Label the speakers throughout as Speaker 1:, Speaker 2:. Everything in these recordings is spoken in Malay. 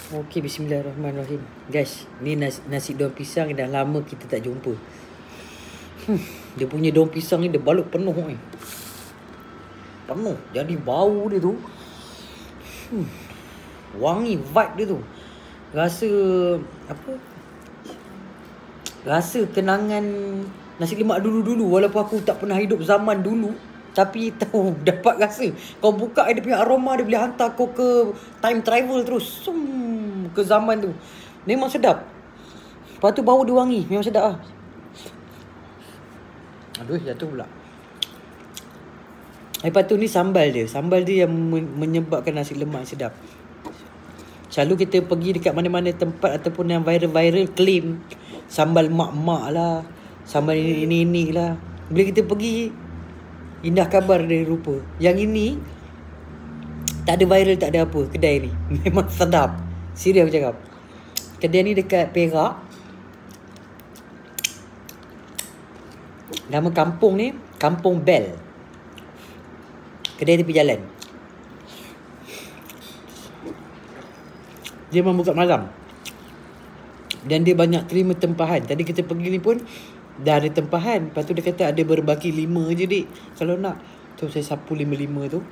Speaker 1: Okey, bismillahirrahmanirrahim. Guys, ni nasi daun pisang dah lama kita tak jumpa. Dia punya daun pisang ni dia balut penuh ni. Penuh. Jadi bau dia tu. Wangi, vibe dia tu. Rasa apa? Rasa kenangan nasi lemak dulu-dulu. Walaupun aku tak pernah hidup zaman dulu, tapi tahu dapat rasa. Kau buka dia punya aroma, dia boleh hantar kau ke time travel terus. Ke zaman tu. Memang sedap. Lepas tu bau dia wangi. Memang sedap lah. Aduh, jatuh pula. Lepas tu ni sambal dia. Sambal dia yang menyebabkan nasi lemak sedap. Selalu kita pergi dekat mana-mana tempat ataupun yang viral-viral claim sambal mak-mak lah, sambal ini lah. Bila kita pergi, indah kabar dia rupa. Yang ini tak ada viral, tak ada apa. Kedai ni memang sedap. Serius aku cakap. Kedai ni dekat Perak. Nama kampung ni Kampung Bell. Kedai tepi jalan. Dia memang buka malam. Dan dia banyak terima tempahan. Tadi kita pergi ni pun dah ada tempahan. Lepas tu dia kata ada berbaki 5 je dik, kalau nak. Tu saya sapu 5 tu.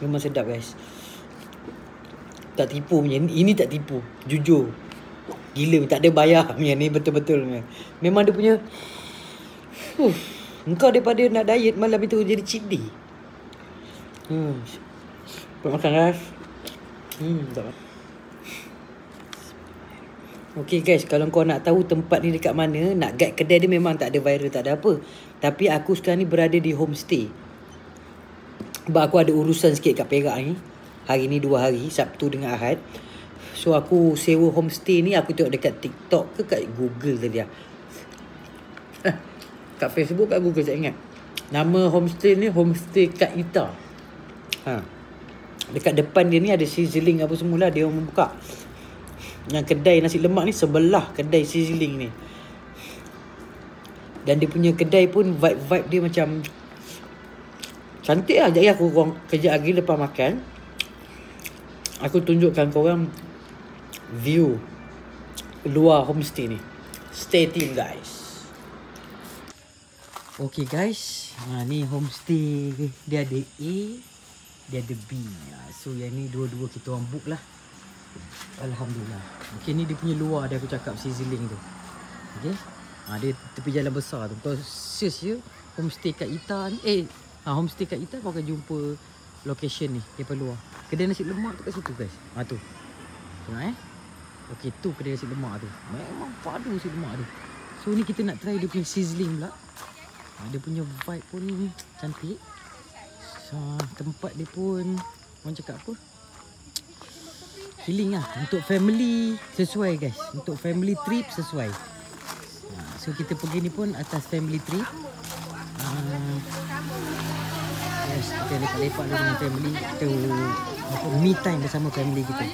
Speaker 1: Memang sedap guys. Tak tipu punya. Ini tak tipu. Jujur. Gila, tak ada bayar punya. Ni betul-betul punya. Memang dia punya engkau daripada nak diet malam itu jadi cheat day. Makan guys. Okay guys, kalau kau nak tahu tempat ni dekat mana, nak guide kedai dia, memang tak ada viral, tak ada apa. Tapi aku sekarang ni berada di homestay. Sebab aku ada urusan sikit kat Perak ni. Hari ni 2 hari, Sabtu dengan Ahad. So aku sewa homestay ni, aku tengok dekat TikTok ke kat Google tadi lah. Kat Facebook, kat Google tak ingat. Nama homestay ni Homestay Kak Ita. Dekat depan dia ni ada sizzling apa semula, dia orang membuka. Yang kedai nasi lemak ni sebelah kedai sizzling ni. Dan dia punya kedai pun vibe dia macam cantik lah. Jadi aku kejap lagi lepas makan, aku tunjukkan korang view luar homestay ni. Stay tuned guys. Okay guys, ni homestay dia ada A, dia ada B. So yang ni dua-dua kita orang book lah. Alhamdulillah. Okay, ni dia punya luar dia aku cakap sizzling tu. Okay, dia tepi jalan besar tu. Kau search je Homestay Kak Ita ni. Homestay Kak Ita, kau akan jumpa location ni daripada luar. Kedai nasi lemak tu kat situ guys. Tu tengok okay, tu kedai nasi lemak tu. Memang padu nasi lemak tu. So ni kita nak try dia punya sizzling pula. Dia punya vibe pun cantik. Tempat dia pun orang cakap apa, healing lah. Untuk family sesuai guys. Untuk family trip sesuai. So kita pergi ni pun atas family trip. Yes, kita lepak-lepak dengan family. Kita me time bersama family kita.